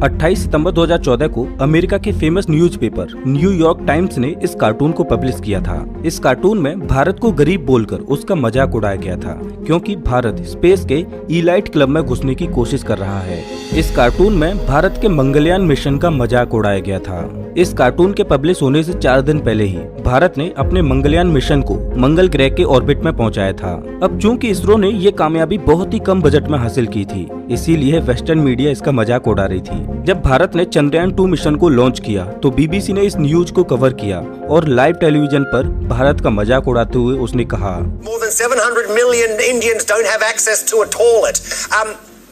28 सितंबर 2014 को अमेरिका के famous newspaper New York times ने इस कार्टून को पब्लिश किया था। इस कार्टून में भारत को गरीब बोलकर उसका मजाक उड़ाया गया था, क्योंकि भारत स्पेस के इलाइट क्लब में घुसने की कोशिश कर रहा है। इस कार्टून में भारत के मंगलयान मिशन का मजाक उड़ाया गया था। इस कार्टून के पब्लिश होने से 4 दिन पहले ही भारत ने अपने मंगलयान मिशन को मंगल ग्रह के ऑर्बिट में पहुंचाया था। अब चूंकि इसरो ने ये कामयाबी बहुत ही कम बजट में हासिल की थी, इसीलिए वेस्टर्न मीडिया इसका मजाक उड़ा रही थी। जब भारत ने चंद्रयान 2 मिशन को लॉन्च किया तो बीबीसी ने इस न्यूज को कवर किया और लाइव टेलीविजन पर भारत का मजाक उड़ाते हुए उसने कहा, More than 700 million Indians don't have access to a toilet.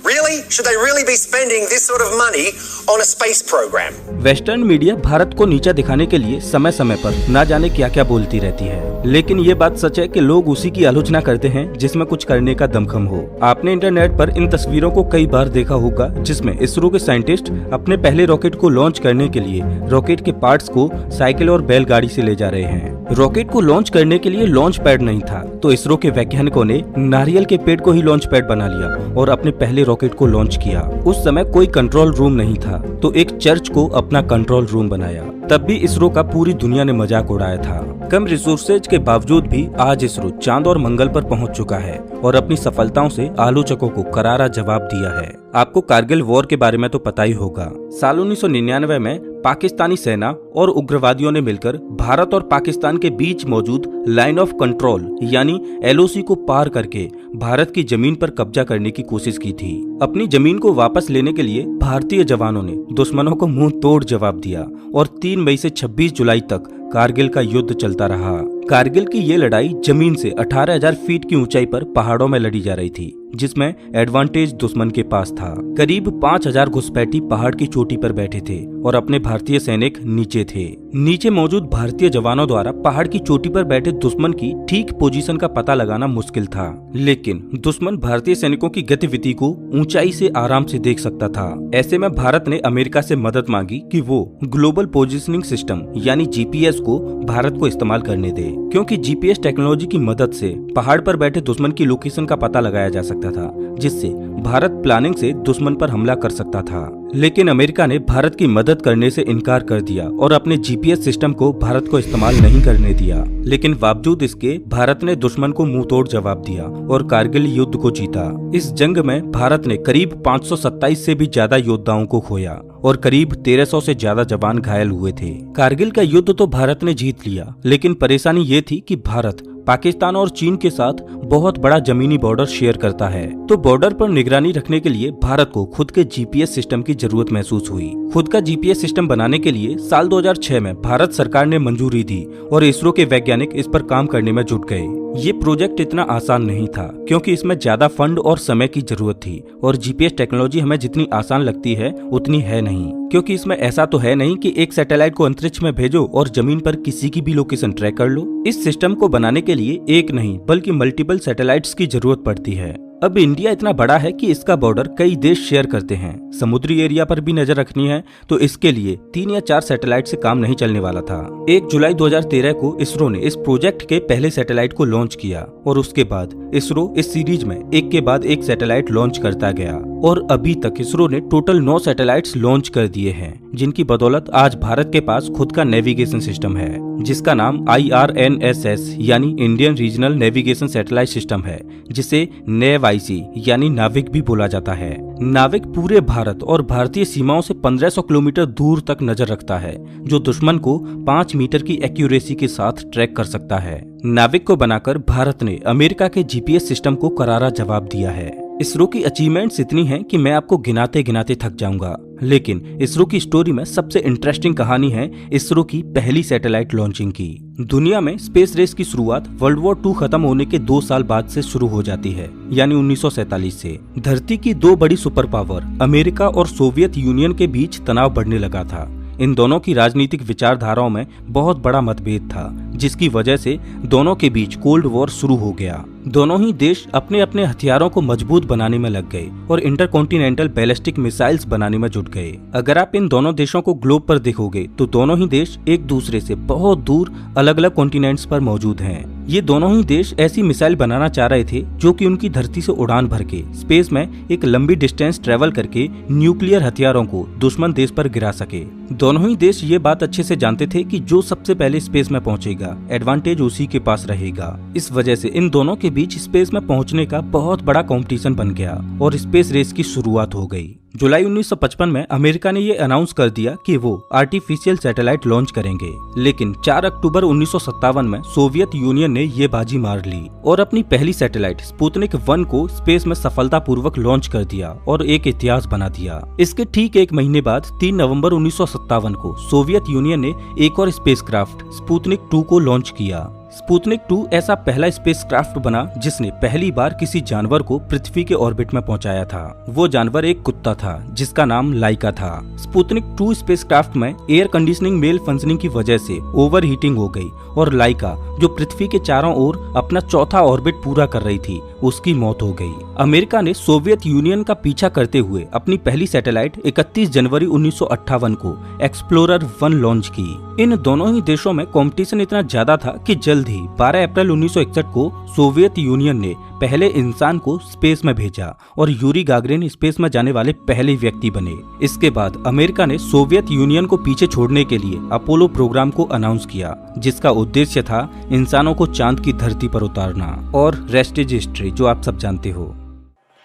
Really? Should they really be spending this sort of money on a space program? Western media Bharat को नीचा दिखाने के लिए समय समय पर न जाने क्या क्या बोलती रहती है, लेकिन ये बात सच है कि लोग उसी की आलोचना करते हैं जिसमें कुछ करने का दमखम हो। आपने इंटरनेट पर इन तस्वीरों को कई बार देखा होगा, जिसमें इसरो के साइंटिस्ट अपने पहले रॉकेट को लॉन्च करने के लिए रॉकेट के पार्ट्स को साइकिल और बैलगाड़ी से ले जा रहे हैं। रॉकेट को लॉन्च करने के लिए लॉन्च पैड नहीं था, तो इसरो के वैज्ञानिकों ने नारियल के पेड़ को ही लॉन्च पैड बना लिया और अपने पहले रॉकेट को लॉन्च किया। उस समय कोई कंट्रोल रूम नहीं था, तो एक चर्च को अपना कंट्रोल रूम बनाया। तब भी इसरो का पूरी दुनिया ने मजाक उड़ाया था। कम रिसोर्सेज के बावजूद भी आज इसरो चांद और मंगल पर पहुंच चुका है और अपनी सफलताओं से आलोचकों को करारा जवाब दिया है। आपको कारगिल वॉर के बारे में तो पता ही होगा। साल 1999 में पाकिस्तानी सेना और उग्रवादियों ने मिलकर भारत और पाकिस्तान के बीच मौजूद लाइन ऑफ कंट्रोल यानी LOC को पार करके भारत की जमीन पर कब्जा करने की कोशिश की थी। अपनी जमीन को वापस लेने के लिए भारतीय जवानों ने दुश्मनों को मुंह तोड़ जवाब दिया और 3 मई से 26 जुलाई तक कारगिल का युद्ध चलता रहा। कारगिल की ये लड़ाई जमीन से 18,000 फीट की ऊंचाई पर पहाड़ों में लड़ी जा रही थी, जिसमें एडवांटेज दुश्मन के पास था। करीब 5,000 घुसपैठी पहाड़ की चोटी पर बैठे थे और अपने भारतीय सैनिक नीचे थे। नीचे मौजूद भारतीय जवानों द्वारा पहाड़ की चोटी पर बैठे दुश्मन की ठीक पोजीशन का पता लगाना मुश्किल था, लेकिन दुश्मन भारतीय सैनिकों की गतिविधि को ऊंचाई से आराम से देख सकता था। ऐसे में भारत ने अमेरिका से मदद मांगी कि वो ग्लोबल पोजिशनिंग सिस्टम यानी GPS को भारत को इस्तेमाल करने दे, क्योंकि GPS टेक्नोलॉजी की मदद से पहाड़ पर बैठे दुश्मन की लोकेशन का पता लगाया जा सकता था, जिससे भारत प्लानिंग से दुश्मन पर हमला कर सकता था। लेकिन अमेरिका ने भारत की मदद करने से इनकार कर दिया और अपने GPS सिस्टम को भारत को इस्तेमाल नहीं करने दिया। लेकिन बावजूद इसके भारत ने दुश्मन को मुंह तोड़ जवाब दिया और कारगिल युद्ध को जीता। इस जंग में भारत ने करीब 527 से भी ज्यादा योद्धाओं को खोया और करीब 1300 से ज्यादा जवान घायल हुए थे। कारगिल का युद्ध तो भारत ने जीत लिया, लेकिन परेशानी ये थी कि भारत पाकिस्तान और चीन के साथ बहुत बड़ा जमीनी बॉर्डर शेयर करता है, तो बॉर्डर पर निगरानी रखने के लिए भारत को खुद के GPS सिस्टम की जरूरत महसूस हुई। खुद का GPS सिस्टम बनाने के लिए साल 2006 में भारत सरकार ने मंजूरी दी और इसरो के वैज्ञानिक इस पर काम करने में जुट गए। ये प्रोजेक्ट इतना आसान नहीं था, क्योंकि इसमें ज्यादा फंड और समय की जरूरत थी और GPS टेक्नोलॉजी हमें जितनी आसान लगती है उतनी है नहीं, क्योंकि इसमें ऐसा तो है नहीं कि एक सैटेलाइट को अंतरिक्ष में भेजो और जमीन पर किसी की भी लोकेशन ट्रैक कर लो। इस सिस्टम को बनाने के लिए एक नहीं बल्कि मल्टीपल सैटेलाइट्स की जरूरत पड़ती है। अब इंडिया इतना बड़ा है कि इसका बॉर्डर कई देश शेयर करते हैं। समुद्री एरिया पर भी नजर रखनी है तो इसके लिए 3 या 4 सैटेलाइट से काम नहीं चलने वाला था। 1 जुलाई 2013 को इसरो ने इस प्रोजेक्ट के पहले सैटेलाइट को लॉन्च किया और उसके बाद इसरो इस सीरीज में एक के बाद एक सैटेलाइट लॉन्च करता गया और अभी तक इसरो ने टोटल 9 सैटेलाइट्स लॉन्च कर दिए हैं, जिनकी बदौलत आज भारत के पास खुद का नेविगेशन सिस्टम है, जिसका नाम IRNSS यानी Indian regional navigation satellite system है, जिसे NAVIC यानी नाविक भी बोला जाता है। नाविक पूरे भारत और भारतीय सीमाओं से 1500 किलोमीटर दूर तक नजर रखता है, जो दुश्मन को 5 मीटर की एक्यूरेसी के साथ ट्रैक कर सकता है। नाविक को बनाकर भारत ने अमेरिका के GPS सिस्टम को करारा जवाब दिया है। इसरो की अचीवमेंट्स इतनी हैं कि मैं आपको गिनाते गिनाते थक जाऊंगा, लेकिन इसरो की स्टोरी में सबसे इंटरेस्टिंग कहानी है इसरो की पहली सैटेलाइट लॉन्चिंग की। दुनिया में स्पेस रेस की शुरुआत वर्ल्ड वॉर 2 खत्म होने के 2 साल बाद से शुरू हो जाती है, यानी 1947 से। धरती की 2 बड़ी सुपर पावर अमेरिका और सोवियत यूनियन के बीच तनाव बढ़ने लगा था। इन दोनों की राजनीतिक विचारधाराओं में बहुत बड़ा मतभेद था, जिसकी वजह से दोनों के बीच कोल्ड वॉर शुरू हो गया। दोनों ही देश अपने अपने हथियारों को मजबूत बनाने में लग गए और इंटरकॉन्टिनेंटल बैलिस्टिक मिसाइल्स बनाने में जुट गए। अगर आप इन दोनों देशों को ग्लोब पर देखोगे तो दोनों ही देश एक दूसरे से बहुत दूर अलग अलग कॉन्टिनेंट्स पर मौजूद हैं। ये दोनों ही देश ऐसी मिसाइल बनाना चाह रहे थे जो कि उनकी धरती से उड़ान भर के स्पेस में एक लंबी डिस्टेंस ट्रेवल करके न्यूक्लियर हथियारों को दुश्मन देश पर गिरा सके। दोनों ही देश ये बात अच्छे से जानते थे कि जो सबसे पहले स्पेस में पहुंचेगा एडवांटेज उसी के पास रहेगा। इस वजह से इन दोनों के बीच स्पेस में पहुंचने का बहुत बड़ा कंपटीशन बन गया और स्पेस रेस की शुरुआत हो गई। जुलाई 1955 में अमेरिका ने ये अनाउंस कर दिया कि वो आर्टिफिशियल सैटेलाइट लॉन्च करेंगे, लेकिन 4 अक्टूबर 1957 में सोवियत यूनियन ने ये बाजी मार ली और अपनी पहली सैटेलाइट स्पुतनिक 1 को स्पेस में सफलतापूर्वक लॉन्च कर दिया और एक इतिहास बना दिया। इसके ठीक एक महीने बाद 3 नवंबर 1957 को सोवियत यूनियन ने एक और स्पेसक्राफ्ट स्पुतनिक 2 को लॉन्च किया। स्पुतनिक 2 ऐसा पहला स्पेसक्राफ्ट बना जिसने पहली बार किसी जानवर को पृथ्वी के ऑर्बिट में पहुंचाया था। वो जानवर एक कुत्ता था जिसका नाम लाइका था। स्पुतनिक 2 स्पेसक्राफ्ट में एयर कंडीशनिंग मेल फंक्शनिंग की वजह से ओवर हीटिंग हो गई और लाइका जो पृथ्वी के चारों ओर अपना चौथा ऑर्बिट पूरा कर रही थी उसकी मौत हो गई। अमेरिका ने सोवियत यूनियन का पीछा करते हुए अपनी पहली सैटेलाइट 31 जनवरी 1958 को एक्सप्लोरर 1 लॉन्च की। इन दोनों ही देशों में कंपटीशन इतना ज्यादा था कि जल्द ही 12 अप्रैल 1961 को सोवियत यूनियन ने पहले इंसान को स्पेस में भेजा और यूरी गागरिन स्पेस में जाने वाले पहले व्यक्ति बने। इसके बाद अमेरिका ने सोवियत यूनियन को पीछे छोड़ने के लिए अपोलो प्रोग्राम को अनाउंस किया जिसका उद्देश्य था इंसानों को चांद की धरती पर उतारना और रेस्ट इज हिस्ट्री जो आप सब जानते हो।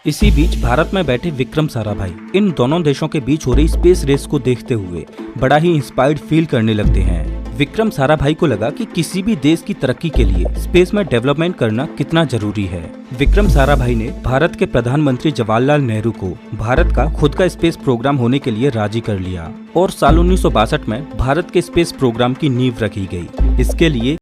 इसी बीच भारत में बैठे विक्रम साराभाई इन दोनों देशों के बीच हो रही स्पेस रेस को देखते हुए बड़ा ही इंस्पायर्ड फील करने लगते हैं। विक्रम साराभाई को लगा कि किसी भी देश की तरक्की के लिए स्पेस में डेवलपमेंट करना कितना जरूरी है। विक्रम साराभाई ने भारत के प्रधानमंत्री जवाहरलाल नेहरू को भारत का खुद का स्पेस प्रोग्राम होने के लिए राजी कर लिया और साल 1962 में भारत के स्पेस प्रोग्राम की नींव रखी गई। इसके लिए